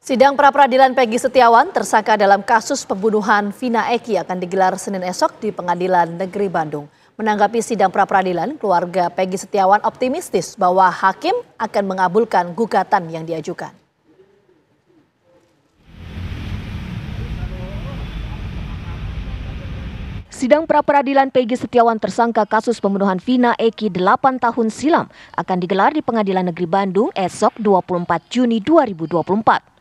Sidang pra-peradilan Peggy Setiawan, tersangka dalam kasus pembunuhan Vina Eki akan digelar Senin esok di Pengadilan Negeri Bandung. Menanggapi sidang pra-peradilan, keluarga Peggy Setiawan optimistis bahwa hakim akan mengabulkan gugatan yang diajukan. Sidang pra-peradilan Peggy Setiawan tersangka kasus pembunuhan Vina Eki 8 tahun silam akan digelar di Pengadilan Negeri Bandung esok 24 Juni 2024.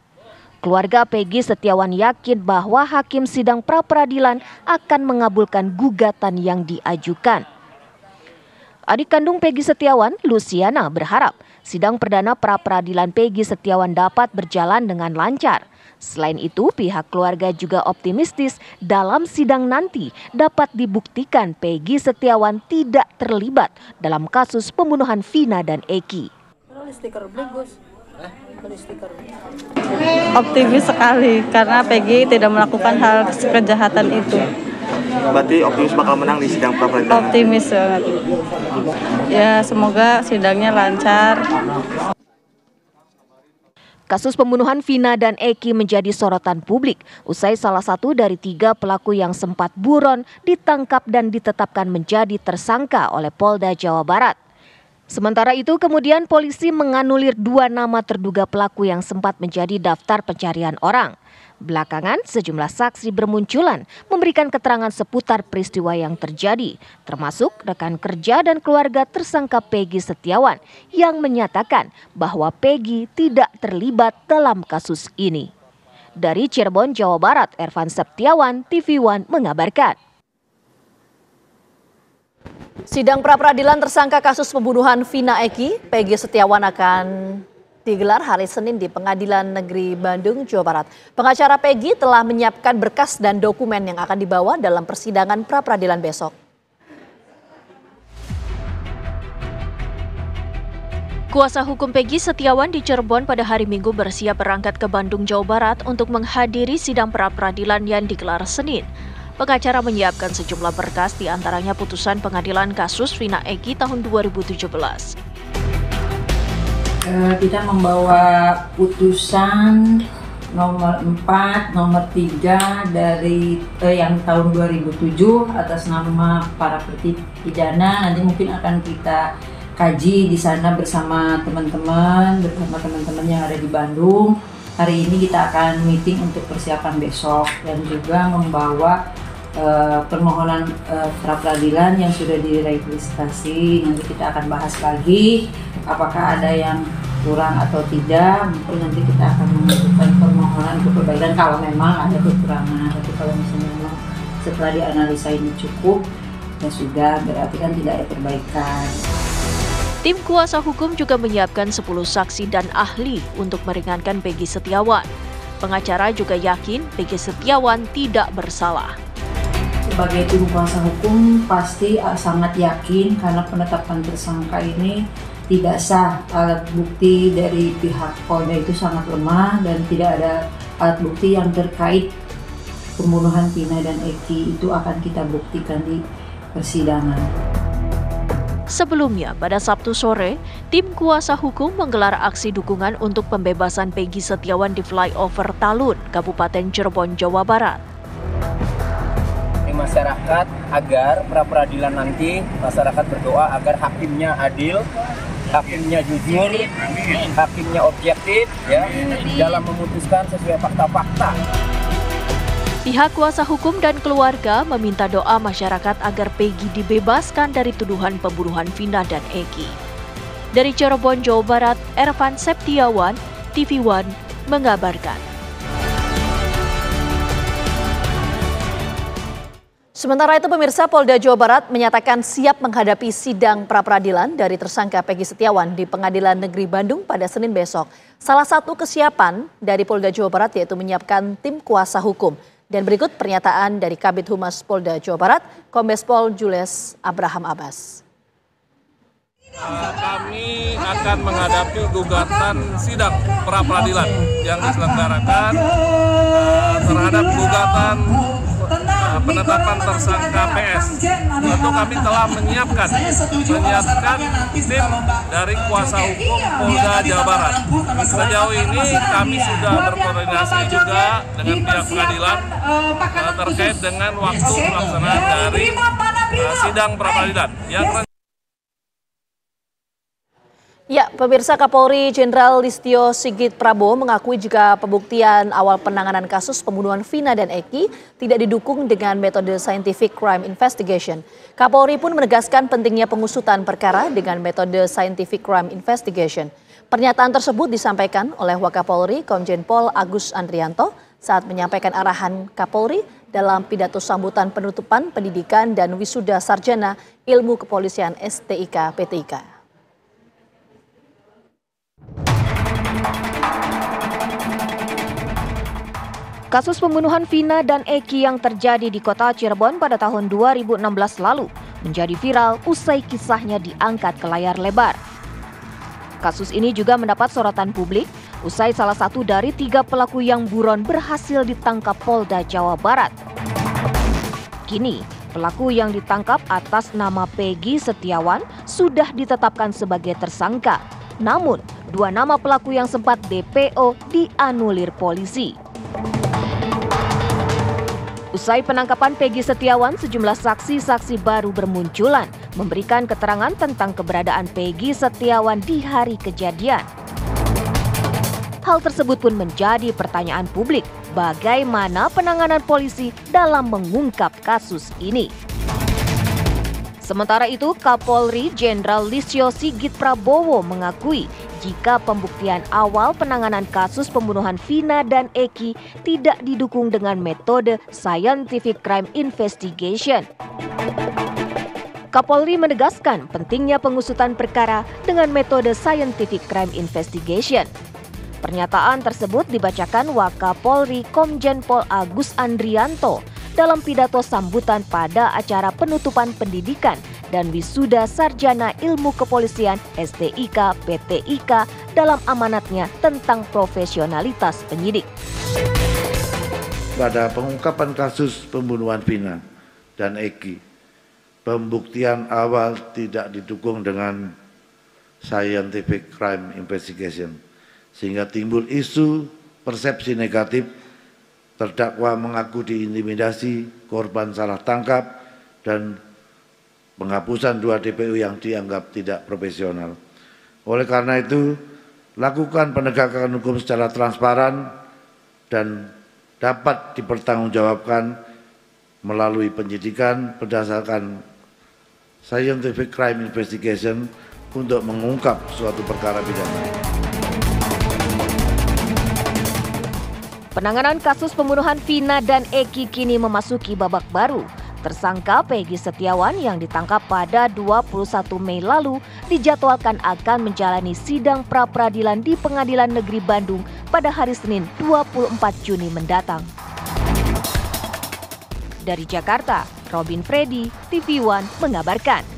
Keluarga Peggy Setiawan yakin bahwa hakim sidang pra-peradilan akan mengabulkan gugatan yang diajukan. Adik kandung Peggy Setiawan, Luciana, berharap sidang perdana pra-peradilan Peggy Setiawan dapat berjalan dengan lancar. Selain itu, pihak keluarga juga optimistis dalam sidang nanti dapat dibuktikan Peggy Setiawan tidak terlibat dalam kasus pembunuhan Vina dan Eki. Optimis sekali karena Peggy tidak melakukan hal kejahatan itu. Berarti optimis bakal menang di sidang pra-peradilan? Optimis banget. Ya, semoga sidangnya lancar. Kasus pembunuhan Vina dan Eki menjadi sorotan publik usai salah satu dari 3 pelaku yang sempat buron ditangkap dan ditetapkan menjadi tersangka oleh Polda Jawa Barat. Sementara itu kemudian polisi menganulir 2 nama terduga pelaku yang sempat menjadi daftar pencarian orang. Belakangan sejumlah saksi bermunculan memberikan keterangan seputar peristiwa yang terjadi, termasuk rekan kerja dan keluarga tersangka Peggy Setiawan yang menyatakan bahwa Peggy tidak terlibat dalam kasus ini. Dari Cirebon, Jawa Barat, Ervan Septiawan, TV One mengabarkan. Sidang pra-peradilan tersangka kasus pembunuhan Vina Eki, Peggy Setiawan akan digelar hari Senin di Pengadilan Negeri Bandung, Jawa Barat. Pengacara Peggy telah menyiapkan berkas dan dokumen yang akan dibawa dalam persidangan pra-peradilan besok. Kuasa hukum Peggy Setiawan di Cirebon pada hari Minggu bersiap berangkat ke Bandung, Jawa Barat untuk menghadiri sidang pra-peradilan yang digelar Senin. Pengacara menyiapkan sejumlah berkas, diantaranya putusan pengadilan kasus Vina Eki tahun 2017. Kita membawa putusan nomor 4, nomor 3 dari yang tahun 2007 atas nama para terpidana. Nanti mungkin akan kita kaji di sana bersama teman-teman yang ada di Bandung. Hari ini kita akan meeting untuk persiapan besok dan juga membawa permohonan pra-peradilan yang sudah diregistrasi. Nanti kita akan bahas lagi apakah ada yang kurang atau tidak. Mungkin nanti kita akan mengajukan permohonan untuk perbaikan kalau memang ada kekurangan. Tapi kalau misalnya memang setelah dianalisa ini cukup, ya sudah, berarti kan tidak ada perbaikan. Tim kuasa hukum juga menyiapkan 10 saksi dan ahli untuk meringankan Peggy Setiawan. Pengacara juga yakin Peggy Setiawan tidak bersalah. Sebagai tim kuasa hukum pasti sangat yakin karena penetapan tersangka ini tidak sah. Alat bukti dari pihak Polda itu sangat lemah dan tidak ada alat bukti yang terkait pembunuhan Vina dan Eki. Itu akan kita buktikan di persidangan. Sebelumnya, pada Sabtu sore, tim kuasa hukum menggelar aksi dukungan untuk pembebasan Peggy Setiawan di flyover Talun, Kabupaten Cirebon, Jawa Barat. Masyarakat agar pra-peradilan nanti masyarakat berdoa agar hakimnya adil, hakimnya jujur, hakimnya objektif ya dalam memutuskan sesuai fakta-fakta. Pihak kuasa hukum dan keluarga meminta doa masyarakat agar Peggy dibebaskan dari tuduhan pembunuhan Vina dan Eki. Dari Cirebon, Jawa Barat, Ervan Septiawan, TV One mengabarkan. Sementara itu pemirsa, Polda Jawa Barat menyatakan siap menghadapi sidang pra-peradilan dari tersangka Peggy Setiawan di Pengadilan Negeri Bandung pada Senin besok. Salah satu kesiapan dari Polda Jawa Barat yaitu menyiapkan tim kuasa hukum. Dan berikut pernyataan dari Kabid Humas Polda Jawa Barat, Kombes Pol Jules Abraham Abbas. Kami akan menghadapi gugatan sidang pra-peradilan yang diselenggarakan terhadap gugatan penetapan tersangka PS. Tentu kami telah menyiapkan tim dari kuasa hukum Polda Jawa Barat. Sejauh ini kami sudah berkoordinasi juga dengan pihak pengadilan terkait dengan waktu pelaksanaan dari sidang pra-peradilan. Ya, pemirsa, Kapolri Jenderal Listio Sigit Prabowo mengakui jika pembuktian awal penanganan kasus pembunuhan Vina dan Eki tidak didukung dengan metode scientific crime investigation. Kapolri pun menegaskan pentingnya pengusutan perkara dengan metode scientific crime investigation. Pernyataan tersebut disampaikan oleh Wakapolri Komjen Pol Agus Andrianto saat menyampaikan arahan Kapolri dalam pidato sambutan penutupan pendidikan dan wisuda sarjana ilmu kepolisian STIK PTIK. Kasus pembunuhan Vina dan Eki yang terjadi di kota Cirebon pada tahun 2016 lalu menjadi viral usai kisahnya diangkat ke layar lebar. Kasus ini juga mendapat sorotan publik usai salah satu dari 3 pelaku yang buron berhasil ditangkap Polda Jawa Barat. Kini, pelaku yang ditangkap atas nama Peggy Setiawan sudah ditetapkan sebagai tersangka. Namun, 2 nama pelaku yang sempat DPO dianulir polisi. Usai penangkapan Peggy Setiawan, sejumlah saksi-saksi baru bermunculan memberikan keterangan tentang keberadaan Peggy Setiawan di hari kejadian. Hal tersebut pun menjadi pertanyaan publik, bagaimana penanganan polisi dalam mengungkap kasus ini. Sementara itu, Kapolri Jenderal Listio Sigit Prabowo mengakui jika pembuktian awal penanganan kasus pembunuhan Vina dan Eki tidak didukung dengan metode scientific crime investigation. Kapolri menegaskan pentingnya pengusutan perkara dengan metode scientific crime investigation. Pernyataan tersebut dibacakan Wakapolri Komjen Pol Agus Andrianto dalam pidato sambutan pada acara penutupan pendidikan dan wisuda sarjana ilmu kepolisian STIK PTIK dalam amanatnya tentang profesionalitas penyidik. Pada pengungkapan kasus pembunuhan Vina dan Eki, pembuktian awal tidak didukung dengan scientific crime investigation, sehingga timbul isu persepsi negatif, terdakwa mengaku diintimidasi, korban salah tangkap, dan penghapusan 2 DPO yang dianggap tidak profesional. Oleh karena itu, lakukan penegakan hukum secara transparan dan dapat dipertanggungjawabkan melalui penyidikan berdasarkan scientific crime investigation untuk mengungkap suatu perkara pidana. Penanganan kasus pembunuhan Vina dan Eki kini memasuki babak baru. Tersangka Peggy Setiawan yang ditangkap pada 21 Mei lalu dijadwalkan akan menjalani sidang pra-peradilan di Pengadilan Negeri Bandung pada hari Senin 24 Juni mendatang. Dari Jakarta, Robin Freddy, TV One mengabarkan.